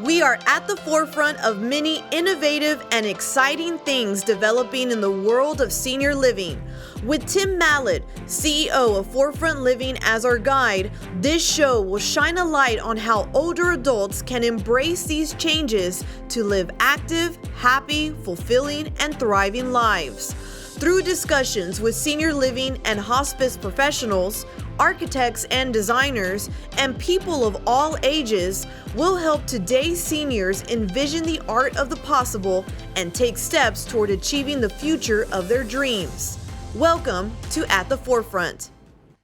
We are at the forefront of many innovative and exciting things developing in the world of senior living. With Tim Mallad, CEO of Forefront Living, as our guide, this show will shine a light on how older adults can embrace these changes to live active, happy, fulfilling, and thriving lives. Through discussions with senior living and hospice professionals, architects and designers, and people of all ages, will help today's seniors envision the art of the possible and take steps toward achieving the future of their dreams. Welcome to At the Forefront.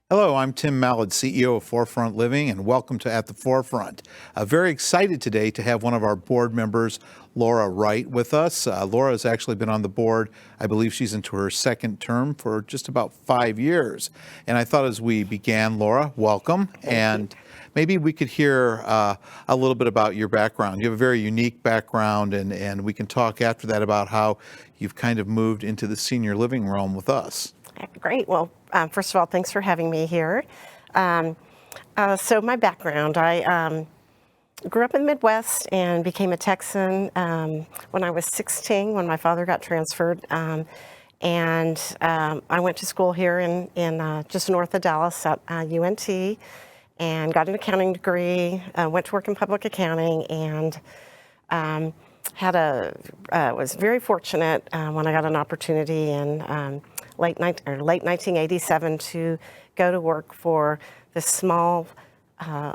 Hello, I'm Tim Mallad, CEO of Forefront Living, and welcome to At the Forefront. Very excited today to have one of our board members, Laura Wright, with us. Laura has actually been on the board. I believe she's into her second term for just about 5 years. And I thought as we began, Laura, welcome. And maybe we could hear a little bit about your background. You have a very unique background, and we can talk after that about how you've kind of moved into the senior living realm with us. Great. Well, first of all, thanks for having me here. So my background, I grew up in the Midwest and became a Texan when I was 16, when my father got transferred. I went to school here in just north of Dallas at UNT and got an accounting degree, went to work in public accounting, and was very fortunate when I got an opportunity in late 1987 to go to work for this small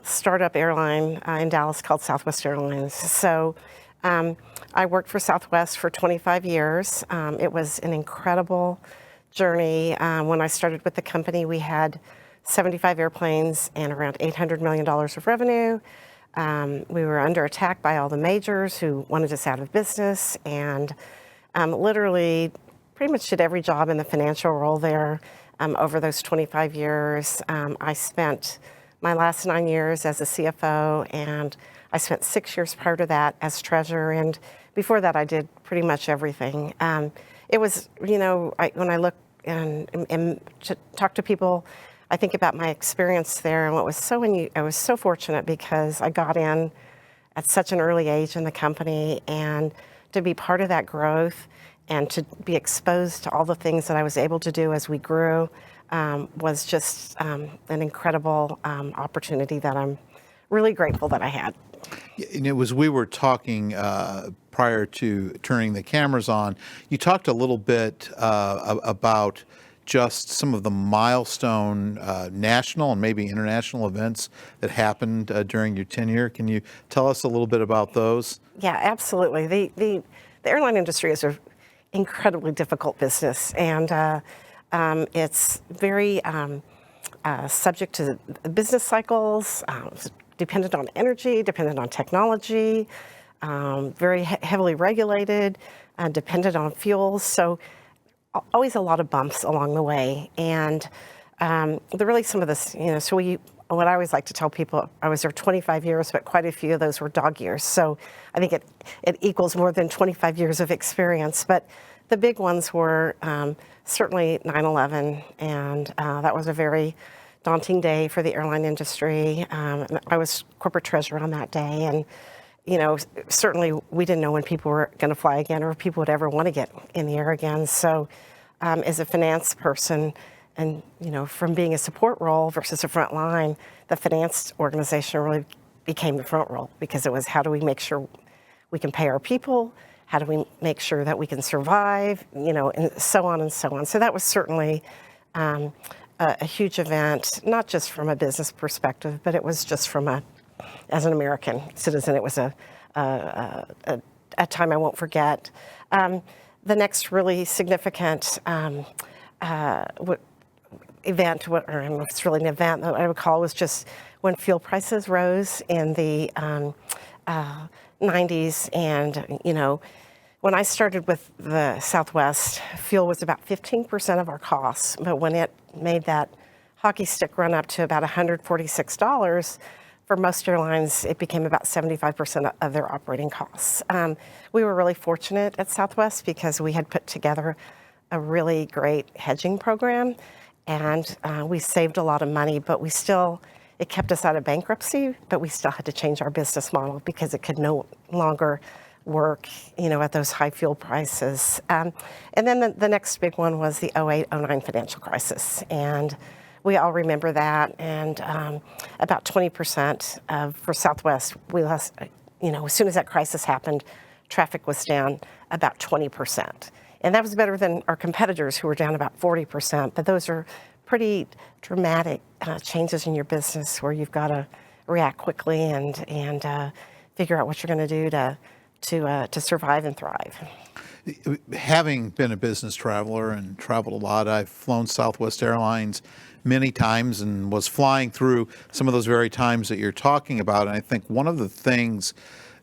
startup airline in Dallas called Southwest Airlines. So I worked for Southwest for 25 years. It was an incredible journey. When I started with the company, we had 75 airplanes and around $800 million of revenue. We were under attack by all the majors who wanted us out of business, and literally pretty much did every job in the financial role there over those 25 years. I spent my last 9 years as a CFO, and I spent 6 years prior to that as treasurer, and before that I did pretty much everything. It was, when I look and to talk to people, I think about my experience there, and what was I was so fortunate because I got in at such an early age in the company, and to be part of that growth and to be exposed to all the things that I was able to do as we grew was just an incredible opportunity that I'm really grateful that I had. And it was, we were talking prior to turning the cameras on, you talked a little bit about just some of the milestone national and maybe international events that happened during your tenure. Can you tell us a little bit about those? Yeah, absolutely. The airline industry is a incredibly difficult business, and it's very subject to business cycles, dependent on energy, dependent on technology, very heavily regulated, dependent on fuels. So always a lot of bumps along the way. And really some of this, what I always like to tell people, I was there 25 years, but quite a few of those were dog years. So I think it equals more than 25 years of experience. But the big ones were certainly 9/11, and that was a very daunting day for the airline industry. I was corporate treasurer on that day, and certainly we didn't know when people were going to fly again or if people would ever want to get in the air again. So as a finance person, and from being a support role versus a front line, the finance organization really became the front role, because it was, how do we make sure we can pay our people? How do we make sure that we can survive? And so on and so on. So that was certainly a huge event, not just from a business perspective, but it was just as an American citizen, it was a time I won't forget. The next really significant event, or I don't know if it's really an event that I would call, was just when fuel prices rose in the 90s. And, when I started with the Southwest, fuel was about 15% of our costs. But when it made that hockey stick run up to about $146, for most airlines, it became about 75% of their operating costs. We were really fortunate at Southwest because we had put together a really great hedging program, and we saved a lot of money, but we still it kept us out of bankruptcy, but we still had to change our business model because it could no longer work, at those high fuel prices. And then the next big one was the 08-09 financial crisis. And we all remember that. And about 20% for Southwest, we lost, as soon as that crisis happened, traffic was down about 20%. And that was better than our competitors who were down about 40%. But those are pretty dramatic changes in your business where you've got to react quickly and figure out what you're going to do to survive and thrive. Having been a business traveler and traveled a lot, I've flown Southwest Airlines many times and was flying through some of those very times that you're talking about. And I think one of the things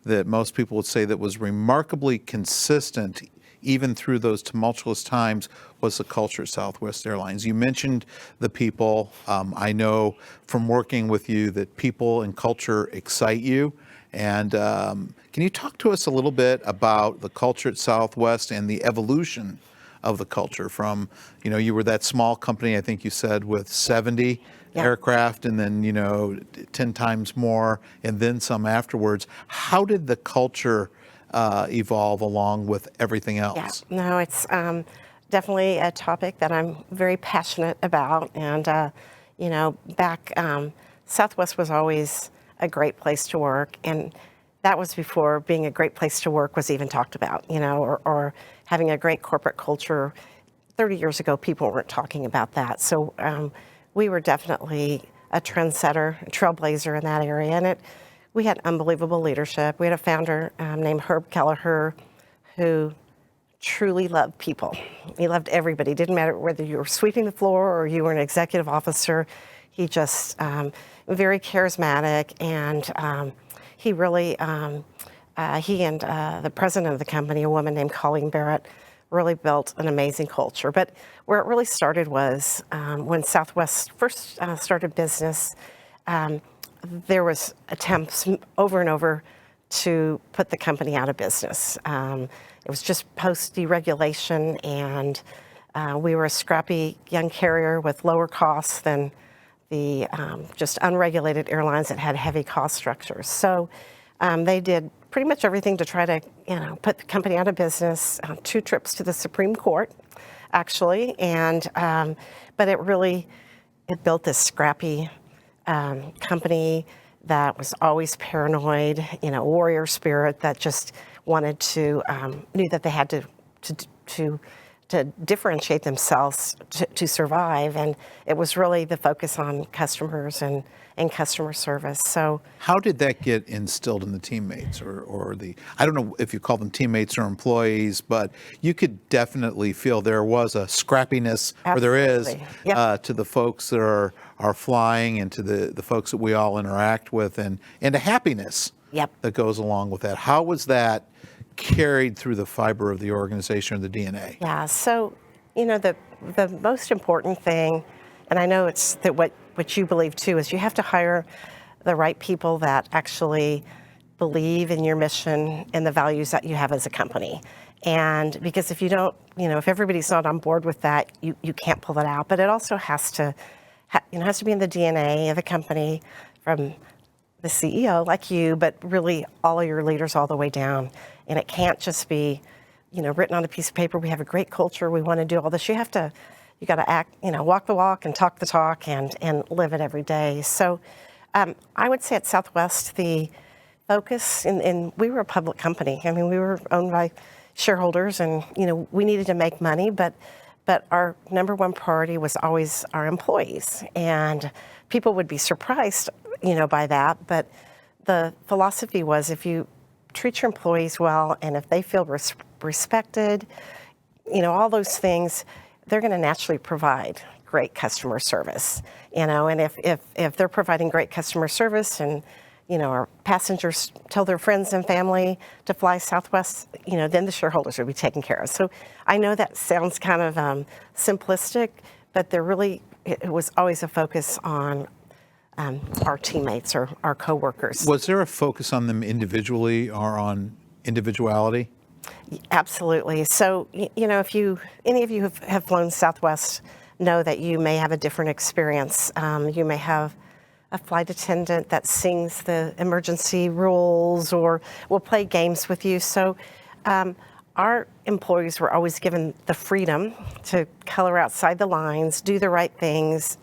that most people would say that was remarkably consistent even through those tumultuous times was the culture at Southwest Airlines. You mentioned the people. I know from working with you that people and culture excite you. And can you talk to us a little bit about the culture at Southwest and the evolution of the culture from, you were that small company, I think you said, with 70 aircraft and then, 10 times more and then some afterwards. How did the culture evolve along with everything else? Yeah, no, it's definitely a topic that I'm very passionate about. And, back, Southwest was always a great place to work. And that was before being a great place to work was even talked about, or having a great corporate culture. 30 years ago, people weren't talking about that. So we were definitely a trendsetter, a trailblazer in that area. And we had unbelievable leadership. We had a founder named Herb Kelleher who truly loved people. He loved everybody. It didn't matter whether you were sweeping the floor or you were an executive officer. He just very charismatic, and he really, he and the president of the company, a woman named Colleen Barrett, really built an amazing culture. But where it really started was when Southwest first started business, there was attempts over and over to put the company out of business. It was just post-deregulation, and we were a scrappy young carrier with lower costs than the just unregulated airlines that had heavy cost structures. So they did pretty much everything to try to, put the company out of business. 2 trips to the Supreme Court, actually, and but it built this scrappy company that was always paranoid, warrior spirit that just wanted to knew that they had to differentiate themselves to survive, and it was really the focus on customers and customer service. So how did that get instilled in the teammates or the, I don't know if you call them teammates or employees, but you could definitely feel there was a scrappiness, or there is, to the folks that are flying and to the folks that we all interact with, and a happiness that goes along with that. How was that carried through the fiber of the organization or the DNA? Yeah, so, the most important thing, and I know it's that what you believe too, is you have to hire the right people that actually believe in your mission and the values that you have as a company. And because if you don't, if everybody's not on board with that, you can't pull it out. But it also has to be in the DNA of the company, from the CEO like you, but really all of your leaders all the way down. And it can't just be, written on a piece of paper. We have a great culture. We want to do all this. You got to act, walk the walk and talk the talk and live it every day. So I would say at Southwest, the focus, and we were a public company. I mean, we were owned by shareholders, and, we needed to make money, but our number one priority was always our employees. And people would be surprised, by that. But the philosophy was, if you treat your employees well, and if they feel respected, all those things, they're going to naturally provide great customer service. And if they're providing great customer service, and our passengers tell their friends and family to fly Southwest, then the shareholders will be taken care of. So I know that sounds kind of simplistic, but it was always a focus on our teammates or our coworkers. Was there a focus on them individually or on individuality? Absolutely. So, if any of you have flown Southwest, know that you may have a different experience. You may have a flight attendant that sings the emergency rules or will play games with you. So our employees were always given the freedom to color outside the lines, do the right things,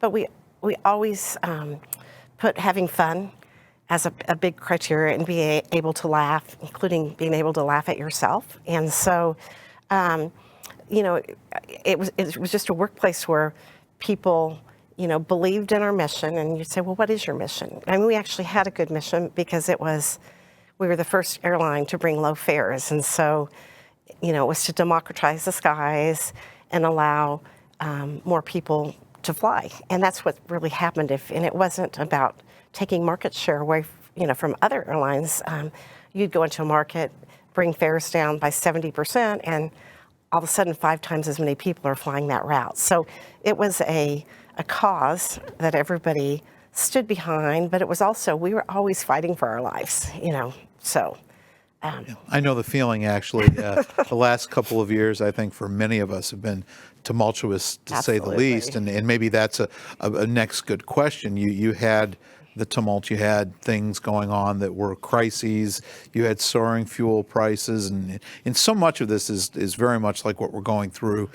but we always put having fun as a big criteria and be able to laugh, including being able to laugh at yourself. And so, it was just a workplace where people, believed in our mission. And you'd say, well, what is your mission? I mean, we actually had a good mission because we were the first airline to bring low fares. And so, it was to democratize the skies and allow more people to fly. And that's what really happened. And it wasn't about taking market share away, from other airlines. You'd go into a market, bring fares down by 70%, and all of a sudden 5 times as many people are flying that route. So it was a cause that everybody stood behind, but it was also, we were always fighting for our lives, so. I know the feeling, actually. The last couple of years, I think, for many of us have been tumultuous, to say the least, and maybe that's a next good question. You had the tumult, you had things going on that were crises, you had soaring fuel prices, and so much of this is very much like what we're going through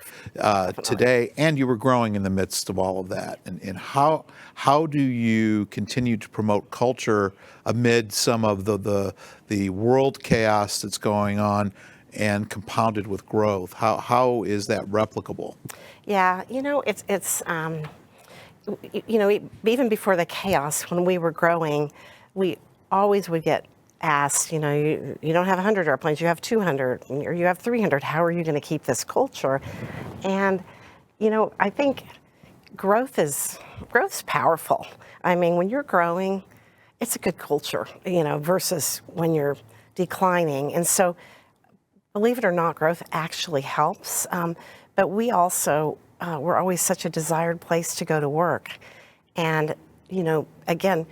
today, and you were growing in the midst of all of that. And how do you continue to promote culture amid some of the world chaos that's going on and compounded with growth? How is that replicable? Yeah, it's even before the chaos, when we were growing, we always would get asked, you don't have 100 airplanes, you have 200, or you have 300. How are you going to keep this culture? And, I think growth's powerful. I mean, when you're growing, it's a good culture, versus when you're declining. And so, believe it or not, growth actually helps. But we also we're always such a desired place to go to work. And, again,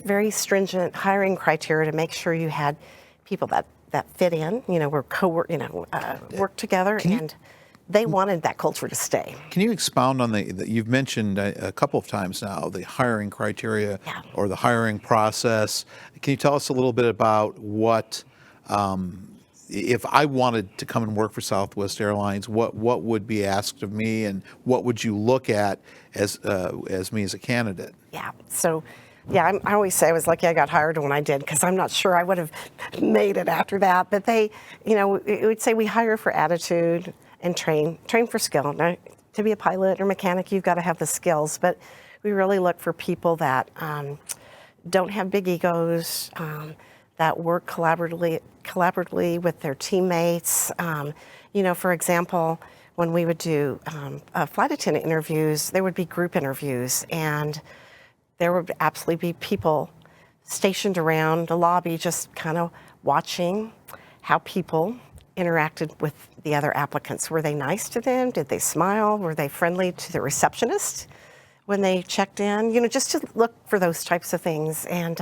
very stringent hiring criteria to make sure you had people that fit in, work together, and they wanted that culture to stay. Can you expound on you've mentioned a couple of times now, the hiring criteria or the hiring process. Can you tell us a little bit about what, if I wanted to come and work for Southwest Airlines, what would be asked of me, and what would you look at as me as a candidate? Yeah. So, I always say I was lucky I got hired when I did, because I'm not sure I would have made it after that. But they, it would say we hire for attitude and train for skill. Now, to be a pilot or mechanic, you've got to have the skills, but we really look for people that don't have big egos, that work collaboratively with their teammates. For example, when we would do flight attendant interviews, there would be group interviews, and there would absolutely be people stationed around the lobby just kind of watching how people interacted with the other applicants. Were they nice to them? Did they smile? Were they friendly to the receptionist when they checked in? Just to look for those types of things. And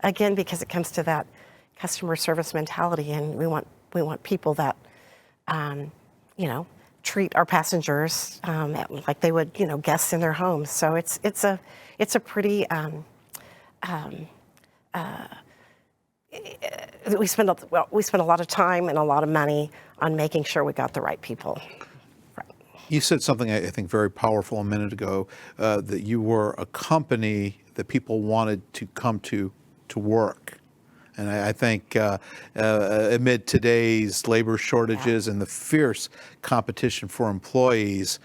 again, because it comes to that customer service mentality, and we want people that, treat our passengers like they would, guests in their homes. So it's a pretty we spend a lot of time and a lot of money on making sure we got the right people. You said something I think very powerful a minute ago, that you were a company that people wanted to come to work. And I think amid today's labor shortages and the fierce competition for employees,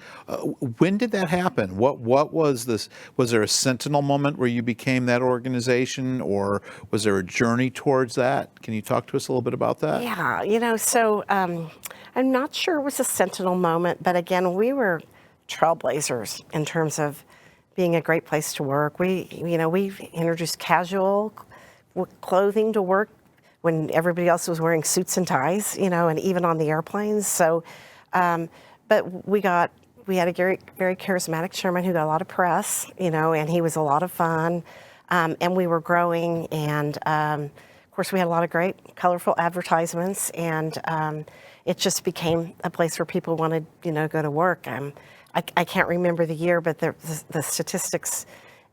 when did that happen? What was this? Was there a Sentinel moment where you became that organization, or was there a journey towards that? Can you talk to us a little bit about that? Yeah, so I'm not sure it was a Sentinel moment, but again, we were trailblazers in terms of being a great place to work. We introduced casual clothing to work when everybody else was wearing suits and ties, and even on the airplanes. So, but we had a very, very charismatic chairman who got a lot of press, and he was a lot of fun, and we were growing, and of course we had a lot of great, colorful advertisements, and it just became a place where people wanted, go to work. I can't remember the year, but the statistics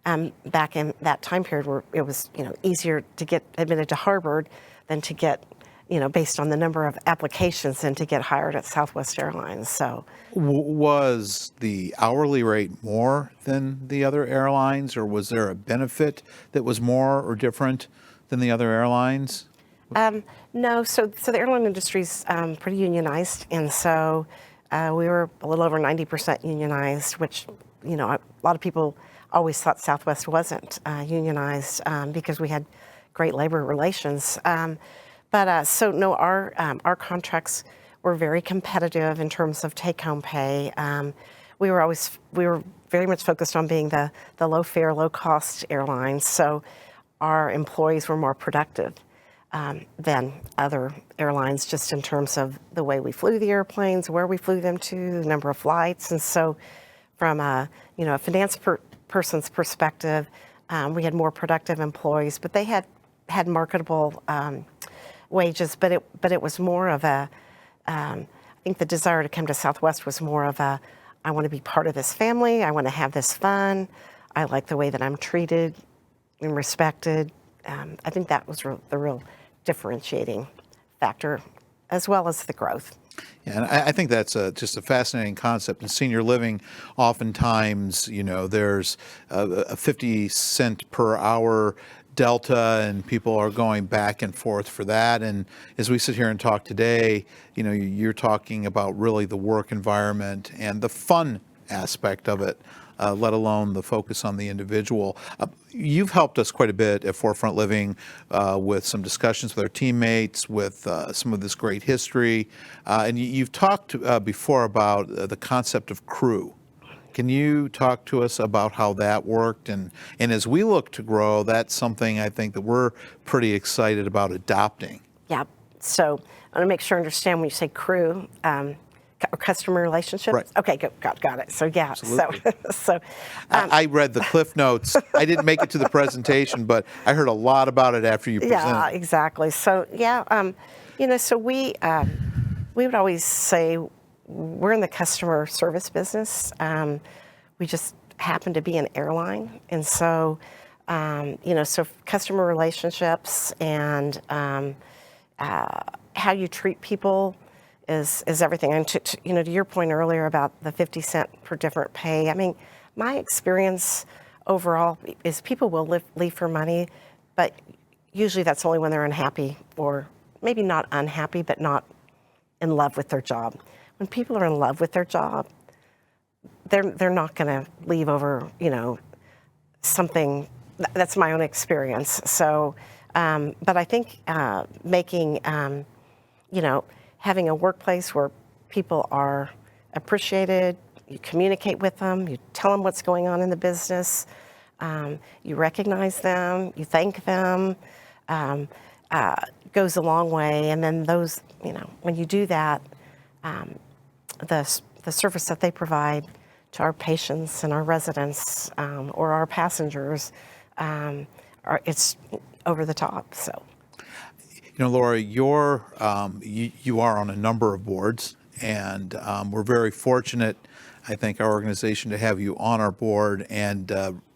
back in that time period where it was, easier to get admitted to Harvard than to get, based on the number of applications than to get hired at Southwest Airlines. So Was the hourly rate more than the other airlines, or was there a benefit that was more or different than the other airlines? No, so the airline industry is pretty unionized, and so we were a little over 90% unionized, which, a lot of people always thought Southwest wasn't unionized because we had great labor relations. So no, our contracts were very competitive in terms of take-home pay. We were very much focused on being the low-fare, low-cost airline, so our employees were more productive than other airlines, just in terms of the way we flew the airplanes, where we flew them to, the number of flights. And so from a finance person's perspective, we had more productive employees, but they had marketable wages, but it was more of a, I think the desire to come to Southwest was more of a, I want to be part of this family, I want to have this fun, I like the way that I'm treated and respected. I think that was the real differentiating factor, as well as the growth. Yeah, and I think that's just a fascinating concept. In senior living, oftentimes, there's a 50-cent per hour delta, and people are going back and forth for that. And as we sit here and talk today, you're talking about really the work environment and the fun aspect of it, let alone the focus on the individual. You've helped us quite a bit at Forefront Living with some discussions with our teammates, with some of this great history. And you've talked before about the concept of crew. Can you talk to us about how that worked? And as we look to grow, that's something I think that we're pretty excited about adopting. Yeah. So I want to make sure I understand when you say crew, customer relationships. Right. Okay, got it. So yeah. Absolutely. So I read the Cliff Notes. I didn't make it to the presentation, but I heard a lot about it after you presented. Yeah, exactly. So yeah, so we would always say we're in the customer service business. We just happen to be an airline, and so so customer relationships and how you treat people is everything. And to your point earlier about the 50 cent per different pay, I mean, my experience overall is people will leave for money, but usually that's only when they're unhappy, or maybe not unhappy, but not in love with their job. When people are in love with their job, they're not going to leave over, something. That's my own experience. So, but I think making, having a workplace where people are appreciated, you communicate with them, you tell them what's going on in the business, you recognize them, you thank them, goes a long way. And then those, when you do that, the service that they provide to our patients and our residents or our passengers, it's over the top. So. Laura, you are on a number of boards, and we're very fortunate, I think, our organization, to have you on our board. And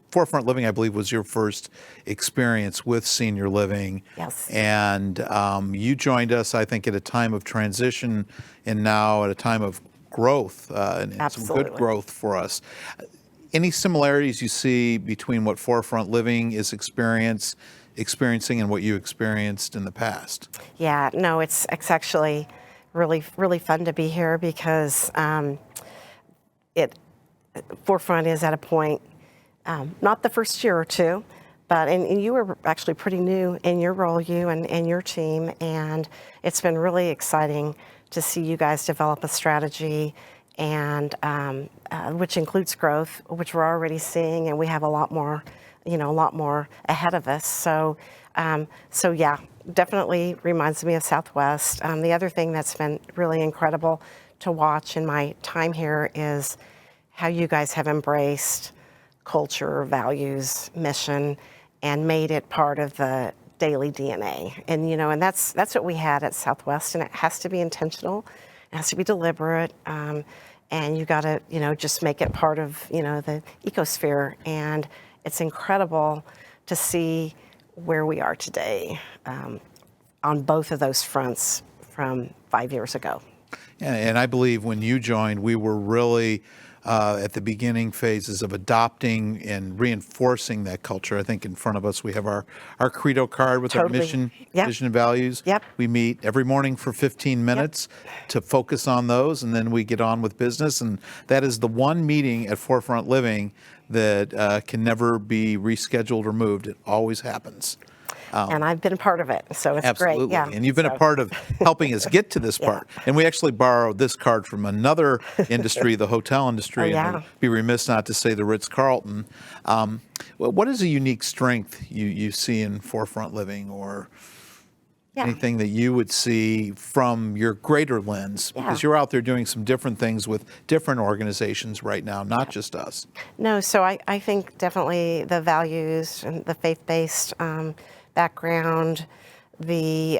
Forefront Living, I believe, was your first experience with senior living. Yes. And you joined us, I think, at a time of transition, and now at a time of growth, and some good growth for us. Any similarities you see between what Forefront Living is experiencing and what you experienced in the past? Yeah, no, it's actually really fun to be here because Forefront is at a point, not the first year or two, but and you were actually pretty new in your role, you and your team, and it's been really exciting to see you guys develop a strategy, and which includes growth, which we're already seeing, and we have a lot more ahead of us. So yeah, definitely reminds me of Southwest. The other thing that's been really incredible to watch in my time here is how you guys have embraced culture, values, mission, and made it part of the daily DNA. And and that's what we had at Southwest, and it has to be intentional, it has to be deliberate, and you got to just make it part of the ecosphere. And it's incredible to see where we are today on both of those fronts from 5 years ago. And I believe when you joined, we were really at the beginning phases of adopting and reinforcing that culture. I think in front of us we have our credo card with our mission, vision, and values. We meet every morning for 15 minutes to focus on those, and then we get on with business. And that is the one meeting at Forefront Living that can never be rescheduled or moved. It always happens. And I've been a part of it, so it's Absolutely. great. Yeah. And you've been a part of helping us get to this part. And we actually borrowed this card from another industry, the hotel industry. And I'd be remiss not to say the Ritz-Carlton. What is a unique strength you see in Forefront Living, or anything that you would see from your greater lens? Because you're out there doing some different things with different organizations right now, not just us. No, so I think definitely the values and the faith-based background, the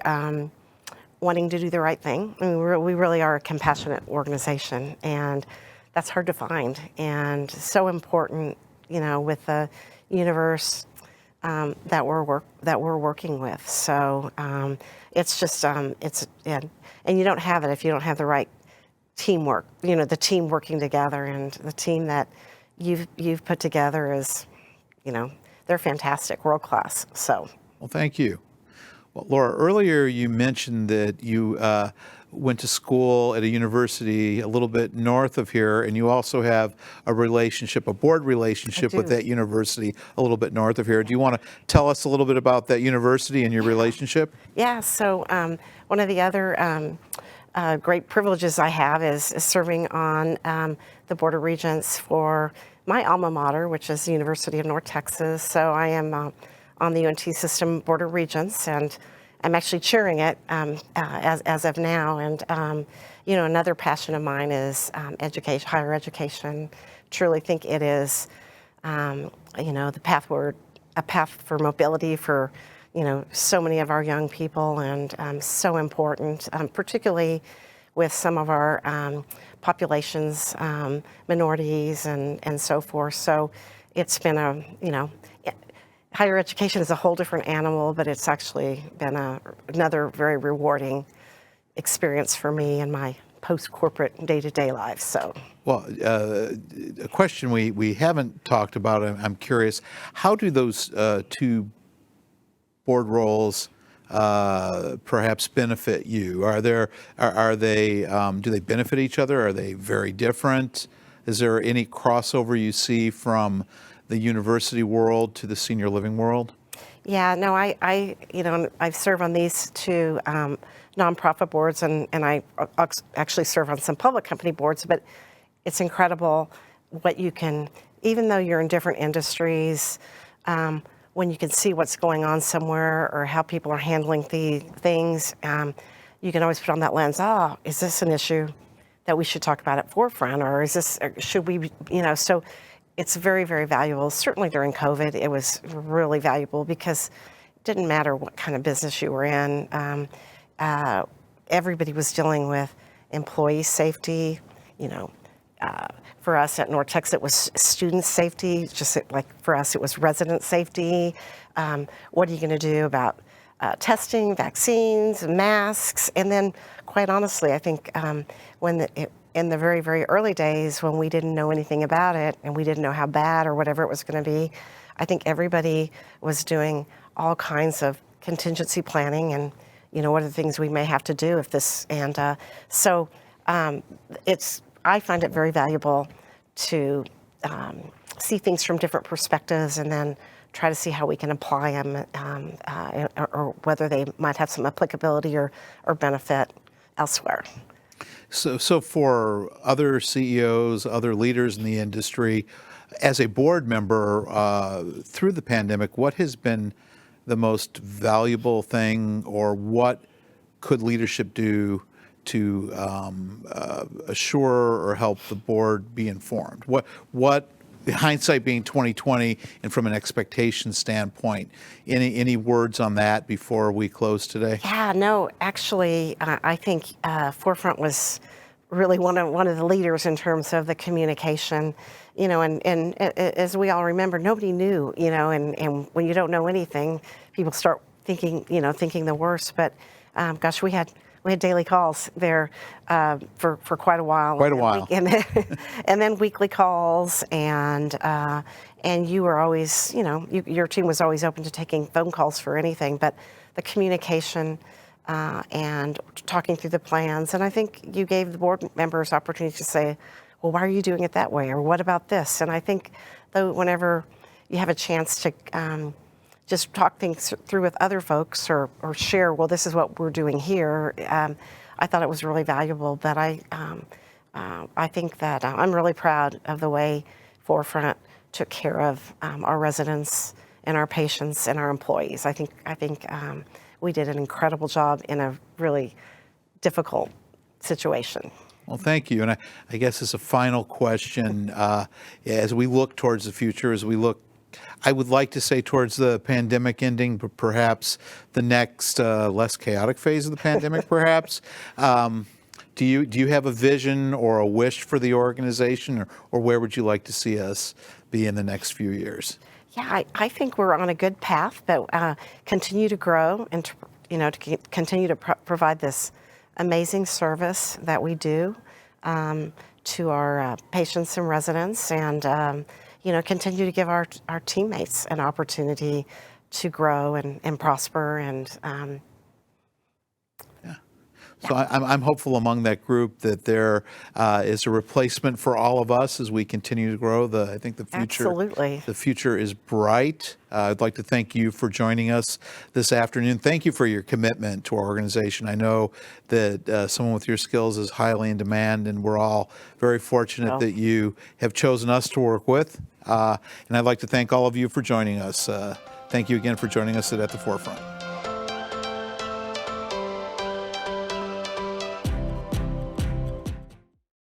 wanting to do the right thing. I mean, we really are a compassionate organization, and that's hard to find, and so important, you know, with the universe that we're working with. So it's just and you don't have it if you don't have the right teamwork. You know, the team working together, and the team that you've put together is, you know, they're fantastic, world class. So. Well, thank you. Well, Laura, earlier you mentioned that you went to school at a university a little bit north of here, and you also have a relationship, a board relationship with that university a little bit north of here. Do you want to tell us a little bit about that university and your relationship? Yeah, so one of the other great privileges I have is serving on the Board of Regents for my alma mater, which is the University of North Texas. So I am on the UNT System Board of Regents, and I'm actually chairing it as of now. And you know, another passion of mine is education, higher education. Truly think it is, you know, the a path for mobility for, you know, so many of our young people, and so important, particularly with some of our populations, minorities, and so forth. So it's been you know, higher education is a whole different animal, but it's actually been another very rewarding experience for me in my post-corporate day-to-day life. So, well, a question we haven't talked about, I'm curious, how do those two board roles perhaps benefit you? Are they do they benefit each other? Are they very different? Is there any crossover you see from the university world to the senior living world? Yeah, no, I you know, I serve on these two nonprofit boards, and I actually serve on some public company boards, but it's incredible what you can, even though you're in different industries, when you can see what's going on somewhere or how people are handling things, you can always put on that lens, is this an issue that we should talk about at Forefront, or should we, you know, so it's very, very valuable. Certainly during COVID, it was really valuable because it didn't matter what kind of business you were in. Everybody was dealing with employee safety. You know, for us at North Texas, it was student safety. Just like for us, it was resident safety. What are you going to do about testing, vaccines, masks? And then, quite honestly, I think in the very, very early days when we didn't know anything about it and we didn't know how bad or whatever it was going to be, I think everybody was doing all kinds of contingency planning and, you know, what are the things we may have to do if this, and so I find it very valuable to see things from different perspectives and then try to see how we can apply them or whether they might have some applicability or benefit elsewhere. So for other CEOs, other leaders in the industry, as a board member through the pandemic, what has been the most valuable thing, or what could leadership do to assure or help the board be informed? What the hindsight being 2020, and from an expectation standpoint, any words on that before we close today? Yeah, no, actually, I think Forefront was really one of the leaders in terms of the communication, as we all remember, nobody knew, and when you don't know anything, people start thinking the worst. But gosh, we had daily calls there for quite a while. Quite a while. And then weekly calls, and you were always, your team was always open to taking phone calls for anything. But the communication and talking through the plans, and I think you gave the board members opportunity to say, well, why are you doing it that way, or what about this? And I think, though, whenever you have a chance to just talk things through with other folks or share, well, this is what we're doing here, I thought it was really valuable. But I think that I'm really proud of the way Forefront took care of our residents and our patients and our employees. I think we did an incredible job in a really difficult situation. Well, thank you. And I guess as a final question, as we look towards the future, I would like to say towards the pandemic ending, but perhaps the next less chaotic phase of the pandemic, perhaps. Do you have a vision or a wish for the organization, or where would you like to see us be in the next few years? Yeah, I think we're on a good path, but continue to grow and to continue to provide this amazing service that we do to our patients and residents, and continue to give our teammates an opportunity to grow and prosper. And so I'm hopeful among that group that there is a replacement for all of us as we continue to grow. I think the future, absolutely, the future is bright. I'd like to thank you for joining us this afternoon. Thank you for your commitment to our organization. I know that someone with your skills is highly in demand, and we're all very fortunate that you have chosen us to work with. And I'd like to thank all of you for joining us. Thank you again for joining us at the Forefront.